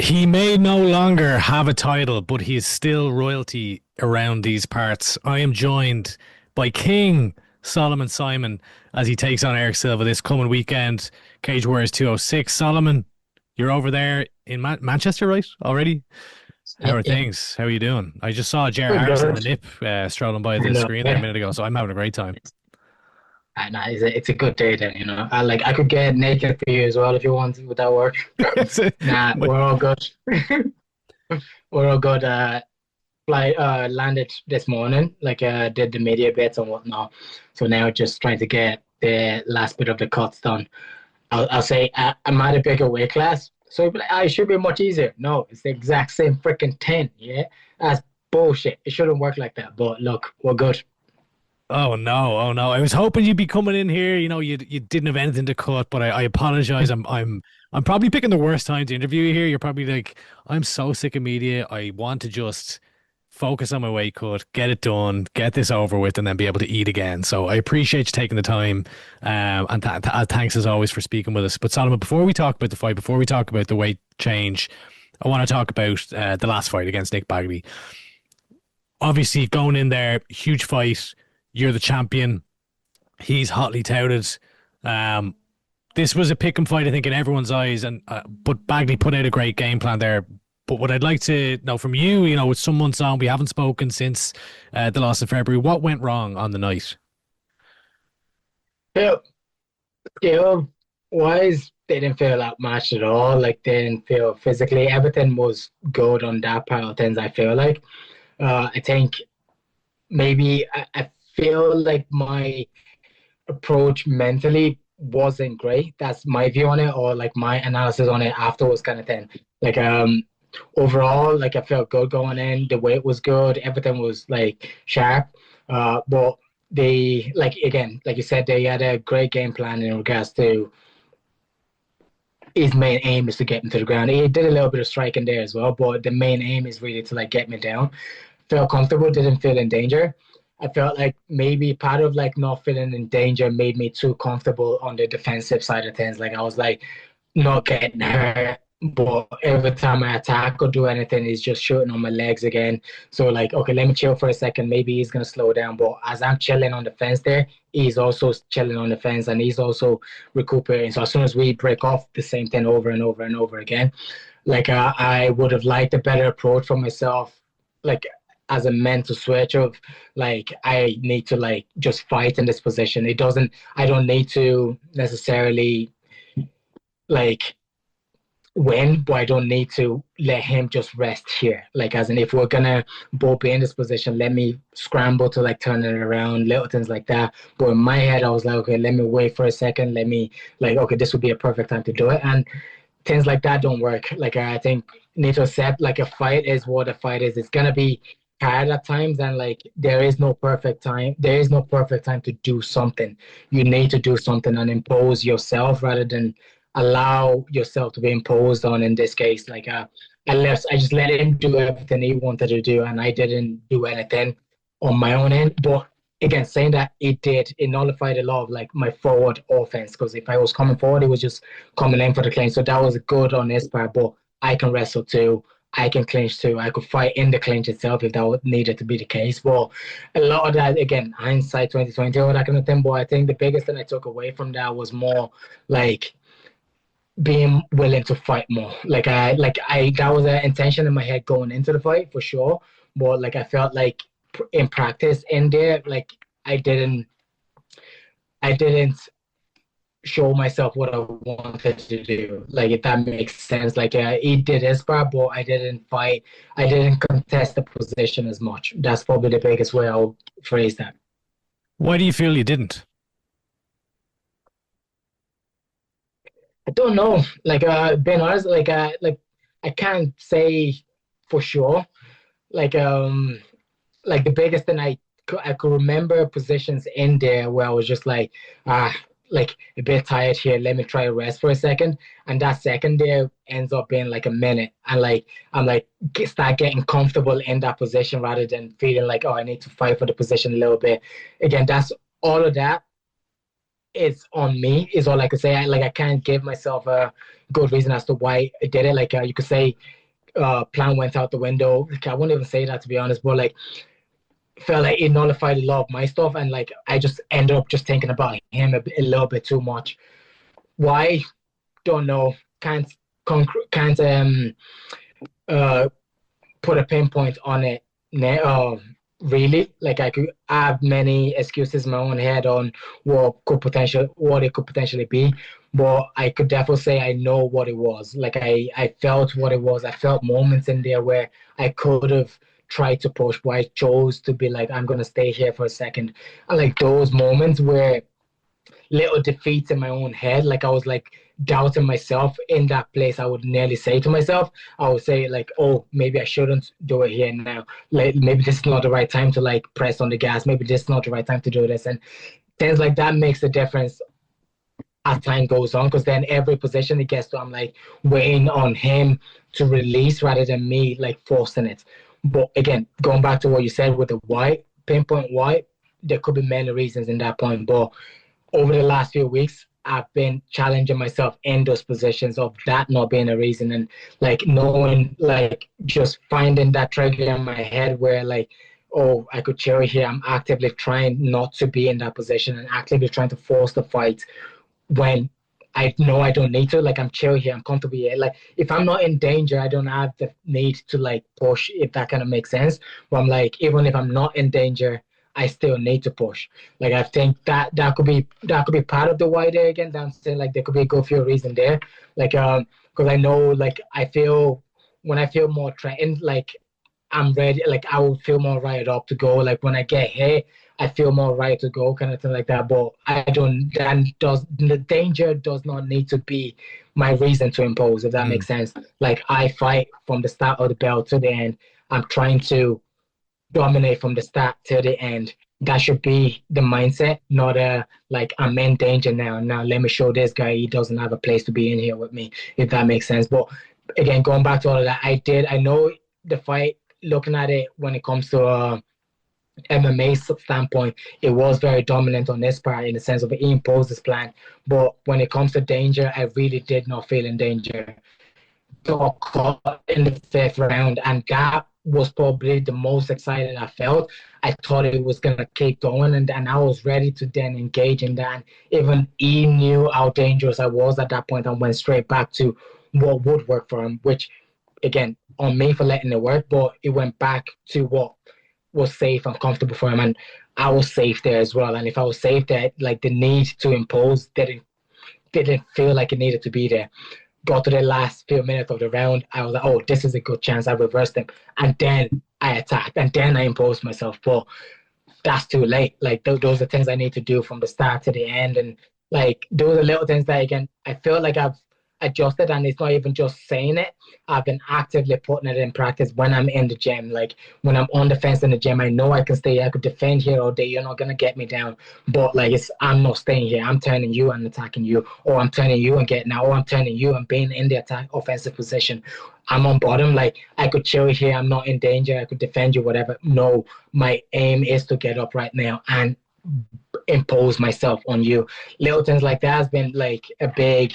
He may no longer have a title, but he is still royalty around these parts. I am joined by King Solomon Simon as he takes on Eric Silva this coming weekend. Cage Warriors 206. Solomon, you're over there in Manchester, right? Already? How Yeah, are yeah, things? How are you doing? I just saw Jared good, Harrison in the good. nip strolling by I the know. screen there a Yeah, minute ago, so I'm having a great time. it's a good day then. I could get naked for you as well if you want. Would that work? Nah, But we're all good. We're all good. Flight landed this morning. Did the media bits and whatnot. So now just trying to get the last bit of the cuts done. I'll say I'm at a bigger weight class, so you'll be like, it should be much easier. No, it's the exact same freaking 10. Yeah, that's bullshit. It shouldn't work like that. But look, we're good. Oh no, oh no. I was hoping you'd be coming in here. You didn't have anything to cut, but I apologize. I'm probably picking the worst time to interview you here. You're probably like, I'm so sick of media. I want to just focus on my weight cut, get it done, get this over with, and then be able to eat again. So I appreciate you taking the time. And thanks as always for speaking with us. But Solomon, before we talk about the fight, before we talk about the weight change, I want to talk about the last fight against Nik Bagley. Obviously, going in there, huge fight. You're the champion. He's hotly touted. Um, this was a pick and fight, I think, in everyone's eyes, and but Bagley put out a great game plan there. But what I'd like to know from you, with some months on, we haven't spoken since the loss of February. What went wrong on the night? Yeah, skill wise, they didn't feel outmatched at all. Like they didn't feel physically. Everything was good on that part of things. I feel like. I think maybe I feel like my approach mentally wasn't great. That's my view on it, or like my analysis on it afterwards, kind of thing. Like overall, like I felt good going in. The weight was good. Everything was like sharp. But they like again, like you said, they had a great game plan in regards to his main aim is to get him to the ground. He did a little bit of striking there as well, but the main aim is really to like get me down. Felt comfortable, didn't feel in danger. I felt like maybe part of like not feeling in danger made me too comfortable on the defensive side of things. Like I was like not getting hurt, but every time I attack or do anything, he's just shooting on my legs again. So like, okay, let me chill for a second. Maybe he's gonna slow down. But as I'm chilling on the fence there, he's also chilling on the fence and he's also recuperating. So as soon as we break off the same thing over and over and over again, like I would have liked a better approach for myself. Like as a mental switch of like I need to like just fight in this position. It doesn't I don't need to necessarily like win, but I don't need to let him just rest here. Like as in if we're gonna both be in this position, let me scramble to like turn it around, little things like that. But in my head I was like, okay, let me wait for a second, let me like okay, this would be a perfect time to do it. And things like that don't work. Like I think need to accept like a fight is what a fight is. It's gonna be hard at times, and like there is no perfect time. There is no perfect time to do something. You need to do something and impose yourself rather than allow yourself to be imposed on. In this case, I just let him do everything he wanted to do, and I didn't do anything on my own end. But again, saying that it nullified a lot of like my forward offense because if I was coming forward, it was just coming in for the clinch. So that was good on his part, but I can wrestle too. I can clinch too. I could fight in the clinch itself if that would needed to be the case. But a lot of that, again, hindsight 2020 or that kind of thing. But I think the biggest thing I took away from that was more like being willing to fight more. That was an intention in my head going into the fight for sure. But like I felt like in practice in there, like I didn't show myself what I wanted to do. Like if that makes sense. Like he did his part, but I didn't fight. I didn't contest the position as much. That's probably the biggest way I'll phrase that. Why do you feel you didn't? I don't know. Being honest, like I can't say for sure. Like like the biggest thing I could remember positions in there where I was just like, ah, like a bit tired here. Let me try to rest for a second. And that second there ends up being like a minute. And like I'm like start getting comfortable in that position rather than feeling like, oh, I need to fight for the position a little bit. Again, that's all of that it's on me is all I could say. I can't give myself a good reason as to why I did it. Like you could say plan went out the window. Like, I wouldn't even say that to be honest, but like felt like it nullified a lot of my stuff, and like I just ended up just thinking about him a little bit too much. Why? Don't know. Can't uh put a pinpoint on it. Really, like I could have many excuses in my own head on what it could potentially be, but I could definitely say I know what it was. Like I felt what it was. I felt moments in there where I could have tried to push, but I chose to be like, I'm gonna stay here for a second. And like those moments where little defeats in my own head. Like I was like doubting myself in that place. I would nearly say to myself, I would say like, oh, maybe I shouldn't do it here now. Like maybe this is not the right time to like press on the gas. Maybe this is not the right time to do this. And things like that makes a difference as time goes on, because then every position it gets to, I'm like waiting on him to release rather than me like forcing it. But again, going back to what you said with the why, pinpoint why, there could be many reasons in that point. But over the last few weeks, I've been challenging myself in those positions of that not being a reason, and like knowing, like just finding that trigger in my head where like, oh, I could chill here. I'm actively trying not to be in that position and actively trying to force the fight when I know I don't need to. Like I'm chill here, I'm comfortable here. Like if I'm not in danger, I don't have the need to like push, if that kind of makes sense. But I'm like, even if I'm not in danger, I still need to push. Like I think that could be part of the why there again. That I'm saying like there could be a good few reason there. Like because I know like I feel when I feel more threatened, like I'm ready, like I will feel more right up to go. Like when I get hit, I feel more right to go, kind of thing like that. But I don't, then does the danger does not need to be my reason to impose, if that Mm. makes sense. Like I fight from the start of the bell to the end. I'm trying to dominate from the start to the end. That should be the mindset, not like I'm in danger now. Now let me show this guy he doesn't have a place to be in here with me, if that makes sense. But again, going back to all of that, I know the fight. Looking at it when it comes to MMA standpoint, it was very dominant on this part in the sense of he imposed his plan. But when it comes to danger, I really did not feel in danger. Got caught in the fifth round, and that was probably the most excited I felt. I thought it was gonna keep going, and I was ready to then engage in that. Even he knew how dangerous I was at that point, and went straight back to what would work for him, which again on me for letting it work, but it went back to what was safe and comfortable for him, and I was safe there as well. And if I was safe there, like the need to impose didn't feel like it needed to be there. Got to the last few minutes of the round, I was like, oh, this is a good chance. I reversed him, and then I attacked, and then I imposed myself. But that's too late. Like those are things I need to do from the start to the end, and like those are little things that again I feel like I've adjusted, and it's not even just saying it. I've been actively putting it in practice when I'm in the gym. Like when I'm on the fence in the gym, I know I can stay. I could defend here all day. You're not gonna get me down. But like I'm not staying here. I'm turning you and attacking you, or I'm turning you and getting out, or I'm turning you and being in the attack offensive position. I'm on bottom. Like I could chill here. I'm not in danger. I could defend you, whatever. No, my aim is to get up right now and impose myself on you. Little things like that has been like a big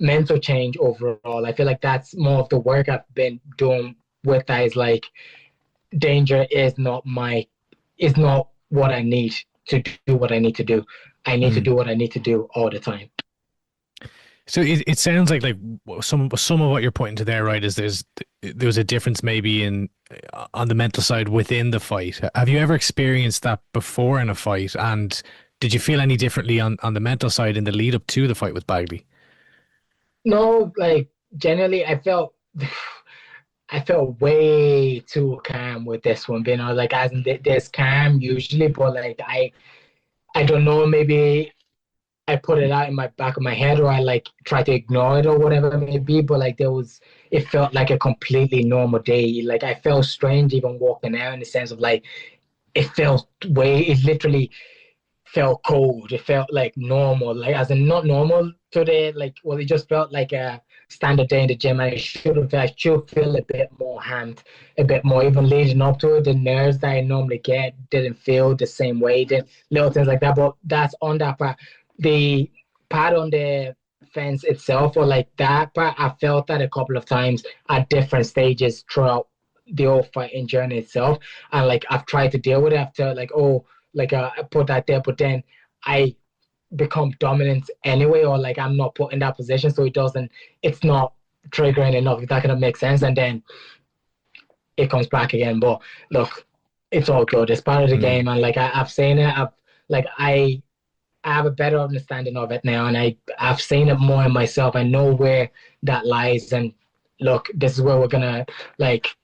mental change overall. I feel like that's more of the work I've been doing with that is like danger is not what I need to do what I need to do. I need to Mm. do what I need to do all the time. So it sounds like some of what you're pointing to there, right, is there's a difference maybe in on the mental side within the fight. Have you ever experienced that before in a fight? And did you feel any differently on the mental side in the lead up to the fight with Bagley? No, like generally I felt way too calm with this one, being honest. Like as in this calm usually, but like I don't know, maybe I put it out in my back of my head, or I like try to ignore it or whatever it may be. But like it felt like a completely normal day. Like I felt strange even walking out in the sense of like it literally felt cold. It felt like normal, like as in not normal today. Like well, it just felt like a standard day in the gym. I should feel a bit more hammed, a bit more. Even leading up to it, the nerves that I normally get didn't feel the same way. Then little things like that. But that's on that part. the part on the fence itself, or like that part, I felt that a couple of times at different stages throughout the whole fighting journey itself. And like I've tried to deal with it after like, oh, like I put that there, but then I become dominant anyway, or like I'm not put in that position, so it's not triggering enough, if that kind of makes sense. And then it comes back again. But look, it's all good. It's part of the Mm, game, and like I've seen it. Like I have a better understanding of it now, and I've seen it more in myself. I know where that lies, and look, this is where we're gonna like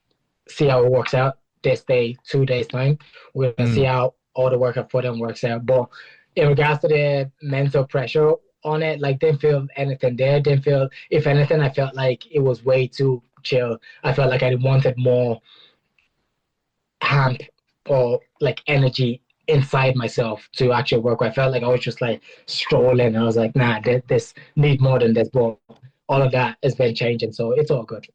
see how it works out this day, 2 days time. We're gonna see mm. how all the work I put in works out. But in regards to the mental pressure on it, like didn't feel anything there. Didn't feel, if anything, I felt like it was way too chill. I felt like I wanted more hamp or like energy inside myself to actually work. I felt like I was just like strolling. I was like, nah, this need more than this. But all of that has been changing, so it's all good.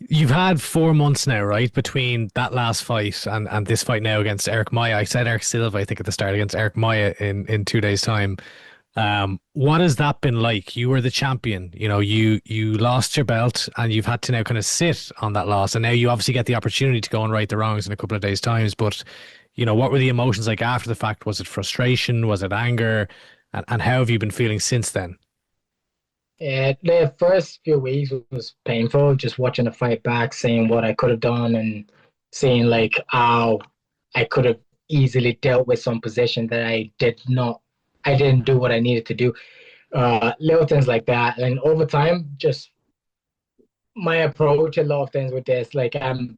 You've had 4 months now, right, between that last fight and this fight now against Erick Maia. I said Eric Silva, I think, at the start, against Erick Maia in 2 days' time. What has that been like? You were the champion. You lost your belt and you've had to now kind of sit on that loss. And now you obviously get the opportunity to go and right the wrongs in a couple of days' times. But, what were the emotions like after the fact? Was it frustration? Was it anger? And how have you been feeling since then? The first few weeks was painful, just watching the fight back, seeing what I could have done, and seeing like how I could have easily dealt with some position that I didn't do what I needed to do. Little things like that. And over time, just my approach, a lot of things with this, like I'm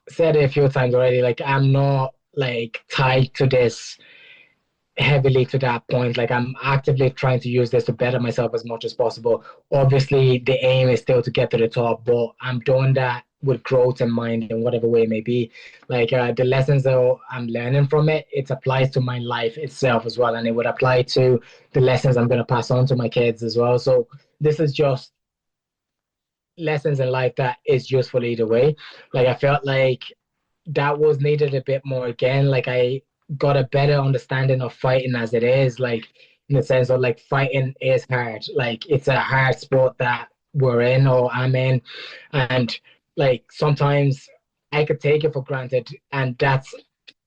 said it a few times already, like I'm not like tied to this heavily to that point. Like I'm actively trying to use this to better myself as much as possible. Obviously, the aim is still to get to the top, but I'm doing that with growth in mind in whatever way it may be. Like the lessons that I'm learning from it, it applies to my life itself as well, and it would apply to the lessons I'm going to pass on to my kids as well. So this is just lessons in life that is useful either way. Like I felt like that was needed a bit more again. Like I got a better understanding of fighting as it is, like in the sense of like fighting is hard. Like it's a hard sport that we're in or I'm in. And like sometimes I could take it for granted, and that's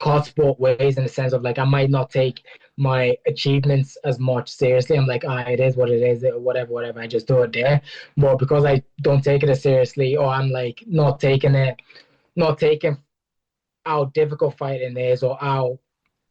cuts both ways in the sense of like I might not take my achievements as much seriously. I'm like, ah, it is what it is, whatever, whatever. I just do it there. But because I don't take it as seriously, or I'm like not taking how difficult fighting is, or how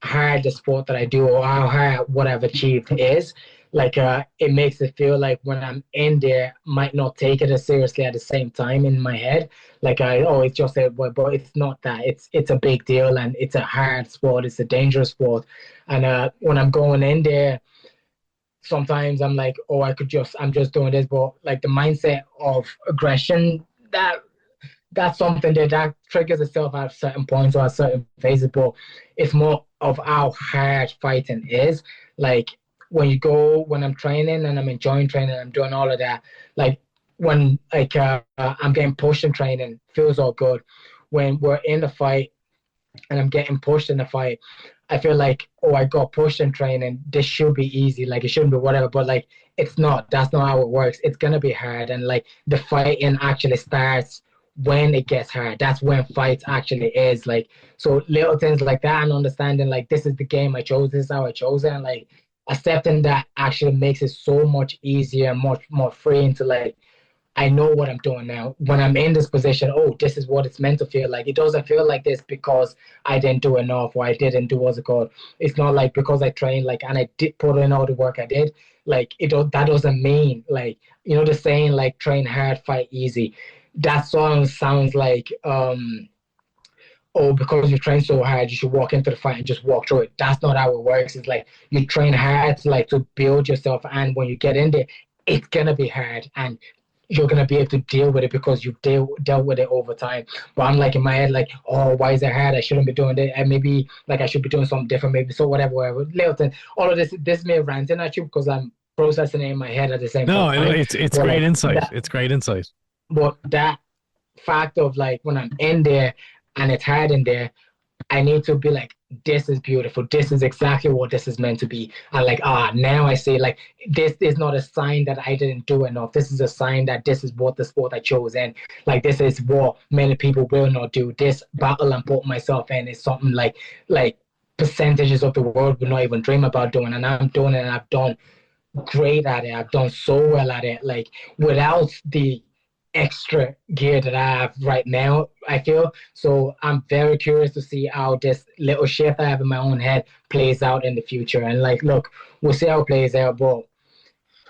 hard the sport that I do, or how hard what I've achieved is. Like it makes it feel like when I'm in there, might not take it as seriously at the same time in my head. Like it's just a, but it's not that. It's a big deal, and it's a hard sport. It's a dangerous sport, and when I'm going in there, sometimes I'm like, oh, I'm just doing this, but like the mindset of aggression that that's something that triggers itself at certain points or at certain phases, but it's more of how hard fighting is. Like when I'm training and I'm enjoying training, I'm doing all of that. Like when like I'm getting pushed in training, feels all good. When we're in the fight and I'm getting pushed in the fight, I feel like, oh, I got pushed in training. This should be easy. Like it shouldn't be whatever. But like it's not. That's not how it works. It's gonna be hard. And like the fighting actually starts when it gets hard. That's when fights actually is. Like so little things like that and understanding like this is the game I chose, this is how I chose it. And like accepting that actually makes it so much easier and much more freeing to like I know what I'm doing now. When I'm in this position, oh, this is what it's meant to feel like. It doesn't feel like this because I didn't do enough or I didn't do what's it called. It's not like because I trained like and I did put in all the work I did. Like that doesn't mean like the saying like train hard, fight easy. That song sounds like oh, because you train so hard, you should walk into the fight and just walk through it. That's not how it works. It's like you train hard to like to build yourself, and when you get in there, it's gonna be hard, and you're gonna be able to deal with it because you've dealt with it over time. But I'm like in my head, like, oh, why is it hard? I shouldn't be doing it, and maybe like I should be doing something different, maybe so whatever, whatever. Little thing, all of this may ranting at you because I'm processing it in my head at the same No, time. it's But great like insight. that, It's great insight. but that fact of like when I'm in there and it's hard in there, I need to be like, this is beautiful. This is exactly what this is meant to be. And like, now I say like, this is not a sign that I didn't do enough. This is a sign that this is what the sport I chose. And like, this is what many people will not do. This battle I'm putting myself in is something like percentages of the world would not even dream about doing. And I'm doing it and I've done great at it. I've done so well at it. Like without the extra gear that I have right now, I feel. So I'm very curious to see how this little shift I have in my own head plays out in the future. And like, look, we'll see how it plays out, but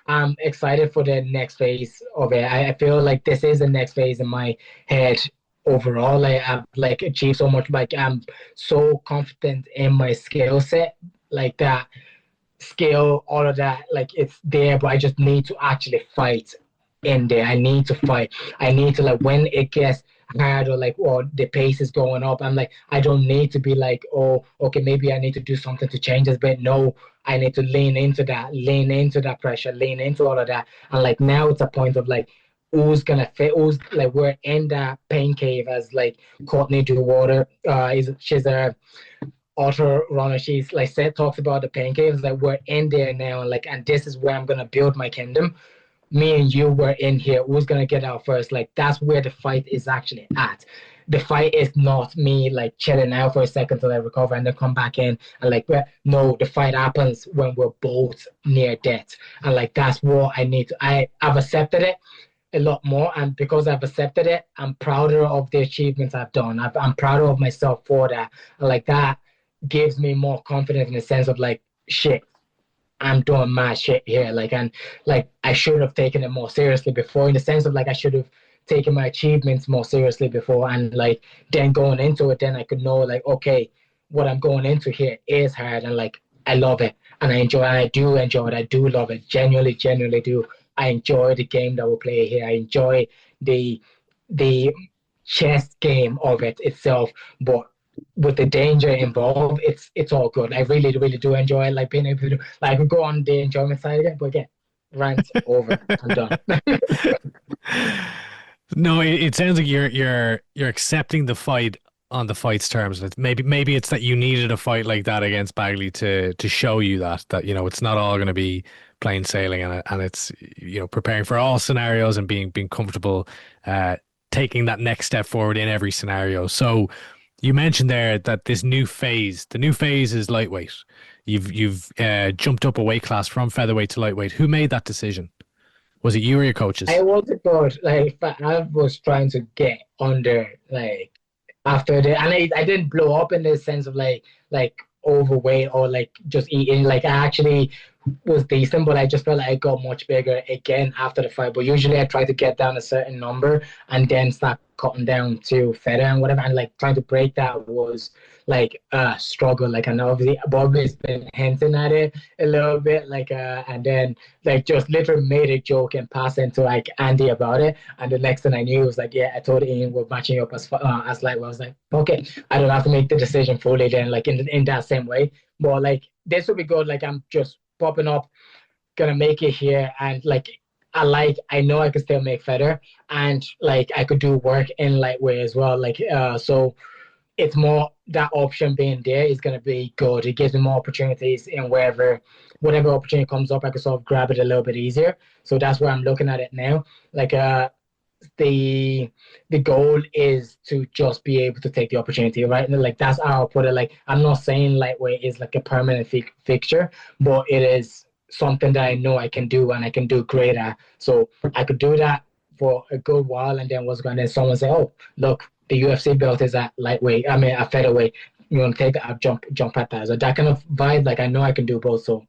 I'm excited for the next phase of it. I feel like this is the next phase in my head overall. Like I've like achieved so much. Like I'm so confident in my skill set, like that skill, all of that, like it's there, but I just need to actually fight in there. I need to fight. I need to like when it gets hard or like or the pace is going up, I'm like, I don't need to be like, oh, okay, maybe I need to do something to change this, but no, I need to lean into that pressure, lean into all of that. And like now it's a point of like who's gonna fit who's like we're in that pain cave as like Courtney Water is she's a author runner. She's like said talks about the pain caves like we're in there now and like and this is where I'm gonna build my kingdom. Me and you were in here, who's gonna get out first? Like that's where the fight is actually at. The fight is not me like chilling out for a second till I recover and then come back in and like no, the fight happens when we're both near death. And like that's what I need to I've accepted it a lot more. And because I've accepted it, I'm prouder of the achievements I've done. I'm prouder of myself for that. And like that gives me more confidence in the sense of like, shit, I'm doing my shit here. Like, and like, I should have taken it more seriously before, in the sense of like, I should have taken my achievements more seriously before. And like, then going into it, then I could know, like, okay, what I'm going into here is hard. And like, I love it. And I enjoy it. I do enjoy it. I do love it. Genuinely, genuinely do. I enjoy the game that we play here. I enjoy the, the chess game of it itself. But with the danger involved, it's all good. I really, really do enjoy it. Like being able to do, like go on the enjoyment side again. But again, rant over. I'm done. No, it sounds like you're accepting the fight on the fight's terms. Maybe it's that you needed a fight like that against Bagley to show you that you know it's not all going to be plain sailing, and it's you know preparing for all scenarios and being comfortable uh taking that next step forward in every scenario. So you mentioned there that the new phase is lightweight. You've jumped up a weight class from featherweight to lightweight. Who made that decision? Was it you or your I coaches? was about like I was trying to get under like after the and I didn't blow up in the sense of like overweight or like just eating. Like I actually was decent, but I just felt like I got much bigger again after the fight. But usually I try to get down a certain number and then start cutting down to feather and whatever. And like trying to break that was like a struggle. Like and obviously Bobby's been hinting at it a little bit. Like and then like just literally made a joke and passing to like Andy about it. And the next thing I knew was like, yeah, I told Ian we're matching up as like well, I was like, okay, I don't have to make the decision fully then like in that same way. But like this would be good. Like I'm just popping up, gonna make it here, and like I know I could still make feather, and like I could do work in lightweight as well. Like so it's more that option being there is gonna be good. It gives me more opportunities in whatever opportunity comes up, I can sort of grab it a little bit easier. So that's where I'm looking at it now. Like the the goal is to just be able to take the opportunity, right? And like that's how I'll put it. Like I'm not saying lightweight is like a permanent fixture, but it is something that I know I can do and I can do great at. So I could do that for a good while, and then what's going to then someone say, "Oh, look, the UFC belt is at lightweight. I mean, at featherweight. You want to take that? I'll jump at that." So that kind of vibe, like I know I can do both. So,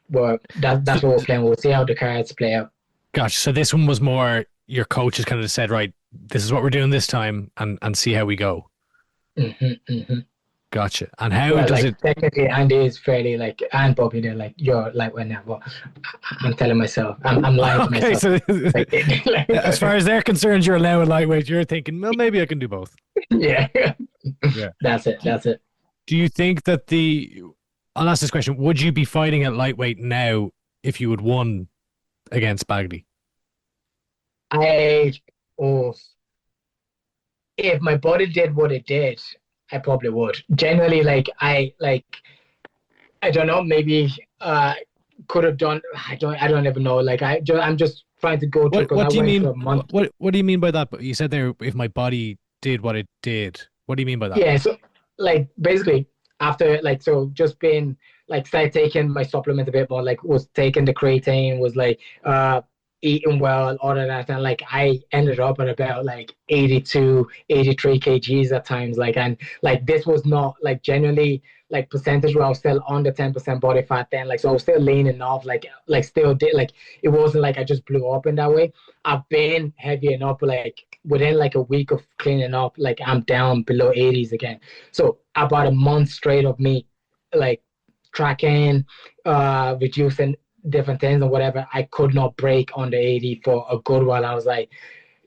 well, So, that's what we're playing. We'll see how the cards play out. gosh, so this one was more your coaches kind of said, right, this is what we're doing this time, and see how we go. Hmm. Gotcha. And how Well, does like it? technically, Andy is fairly like, and Bobby, they're like, you're like when now, but I'm telling myself, I'm lying to Okay, myself. so Like, as far as they're concerned, you're allowing lightweight. You're thinking, well, maybe I can do both. yeah, Yeah. that's it, Do, that's it. do you think that the? I'll ask this question: would you be fighting at lightweight now if you had won against Bagley? I, oh, if my body did what it did, I probably would. Generally, I don't know, maybe could have done. I don't even know. I'm just trying to go through What because I what do you went through mean? a month. What do you mean by that? You said there if my body did what it did. What do you mean by that? Yeah, so like basically after just being started taking my supplements a bit more, like was taking the creatine, was eating well, all of that, and like I ended up at about like 82, 83 kgs at times, and like this was not like generally like percentage where I was still under 10% body fat then, like so I was still lean enough, still did like it wasn't like I just blew up in that way. I've been heavy enough, but like within like a week of cleaning up, like I'm down below 80s again. So about a month straight of me like tracking, reducing different things and whatever, I could not break under 80 for a good while. I was like,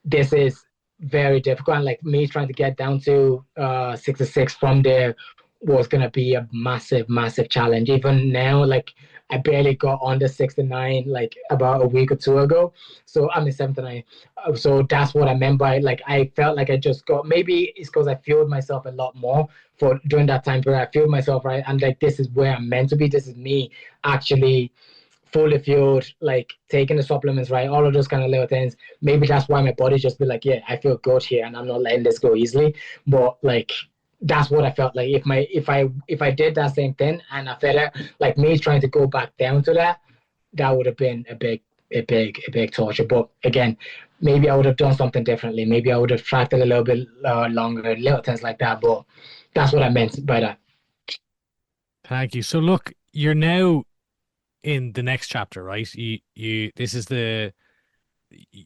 this is very difficult. And like me trying to get down to 66 from there was gonna be a massive, massive challenge. Even now, like I barely got under 69 like about a week or two ago. So I mean 79. So that's what I meant by like I felt like I just got, maybe it's because I fueled myself a lot more for during that time period. I fueled myself right and like this is where I'm meant to be. This is me actually fully fueled, like taking the supplements right, all of those kind of little things. Maybe that's why my body just be like, yeah, I feel good here and I'm not letting this go easily. But like that's what I felt like if I did that same thing and I felt it, like me trying to go back down to that, that would have been a big torture. But again, maybe I would have done something differently. Maybe I would have tracked it a little bit longer, little things like that. But that's what I meant by that. Thank you. So look, you're now in the next chapter, right? This is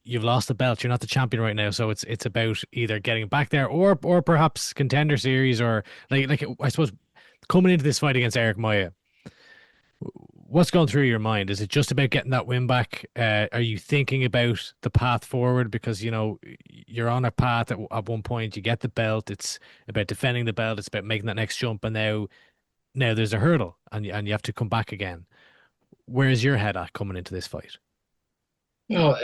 you've lost the belt. You're not the champion right now, so it's about either getting back there or perhaps contender series or like I suppose coming into this fight against Erick Maia. What's going through your mind? Is it just about getting that win back? Are you thinking about the path forward? Because you know you're on a path at one point. You get the belt. It's about defending the belt. It's about making that next jump. And now there's a hurdle, and you have to come back again. Where's your head at coming into this fight? You know,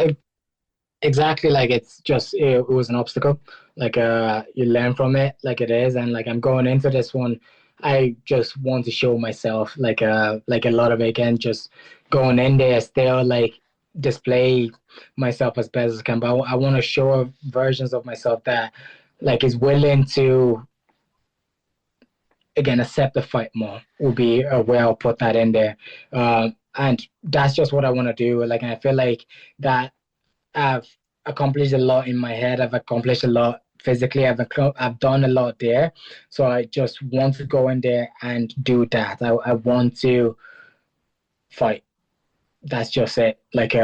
exactly, like it's just it was an obstacle. You learn from it like it is, and like I'm going into this one, I just want to show myself like a lot of it again, just going in there still like display myself as best as I can. But I want to show versions of myself that like is willing to again accept the fight more will be where I'll put that in there. And that's just what I want to do. Like and I feel like that I've accomplished a lot in my head. I've accomplished a lot physically. I've done a lot there. So I just want to go in there and do that. I want to fight. That's just it. Like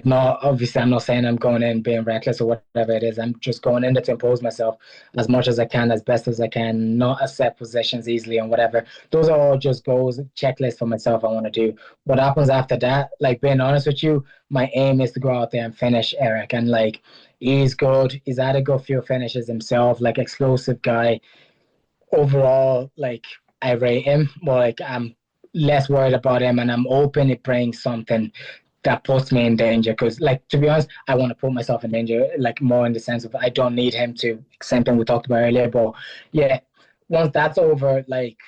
not obviously I'm not saying I'm going in being reckless or whatever it is. I'm just going in there to impose myself as much as I can, as best as I can, not accept positions easily and whatever. Those are all just goals, checklists for myself I want to do. What happens after that, like being honest with you, my aim is to go out there and finish Erick. And like he's good, he's had a good few finishes himself, like explosive guy overall, like I rate him, but like I'm less worried about him, and I'm hoping it brings something that puts me in danger. Because, like, to be honest, I want to put myself in danger, like more in the sense of I don't need him to. Same thing we talked about earlier, but yeah, once that's over, like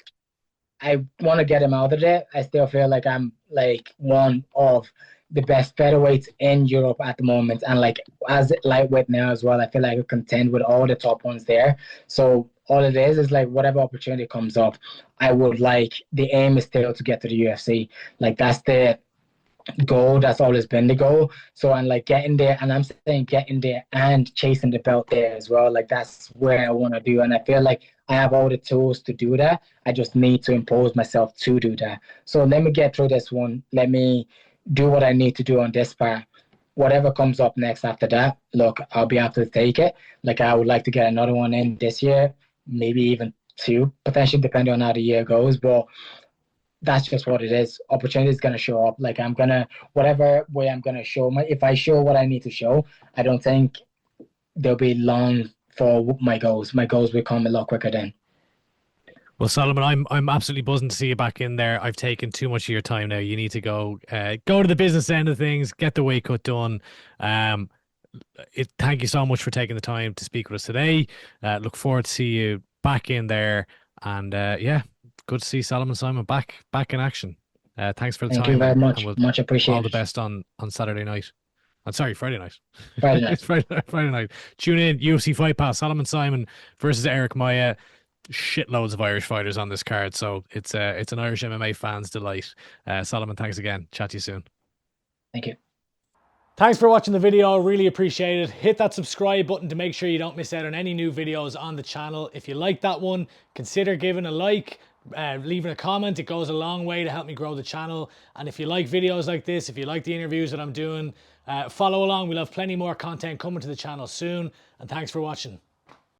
I want to get him out of there. I still feel like I'm like one of the best featherweights in Europe at the moment, and like as lightweight now as well. I feel like I contend with all the top ones there. So all it is like whatever opportunity comes up, I would like the aim is still to get to the UFC. Like that's the goal. That's always been the goal. So and like getting there, and I'm saying getting there and chasing the belt there as well. Like that's where I want to do, and I feel like I have all the tools to do that. I just need to impose myself to do that. So let me get through this one. Let me do what I need to do on this part. Whatever comes up next after that, look, I'll be able to take it. Like I would like to get another one in this year, maybe even two, potentially depending on how the year goes. But that's just what it is. Opportunity is gonna show up. Like I'm gonna whatever way I'm gonna show my if I show what I need to show, I don't think there'll be long for my goals. My goals will come a lot quicker then. Well, Solomon, I'm absolutely buzzing to see you back in there. I've taken too much of your time now. You need to go to the business end of things, get the weight cut done. Thank you so much for taking the time to speak with us today. Look forward to see you back in there. And yeah, good to see Solomon Simon back in action. Thanks for the Thank you time, very and much. we'll Much all the appreciated. best on Saturday night. I'm sorry, Friday night. Friday night. It's Friday night. Tune in, UFC Fight Pass, Solomon Simon versus Erick Maia. Shitloads of Irish fighters on this card, so it's an Irish MMA fan's delight. Solomon, thanks again. Chat to you soon. Thank you. Thanks for watching the video. Really appreciate it. Hit that subscribe button to make sure you don't miss out on any new videos on the channel. If you like that one, consider giving a like, leaving a comment. It goes a long way to help me grow the channel. And if you like videos like this, if you like the interviews that I'm doing, follow along. We'll have plenty more content coming to the channel soon. And thanks for watching.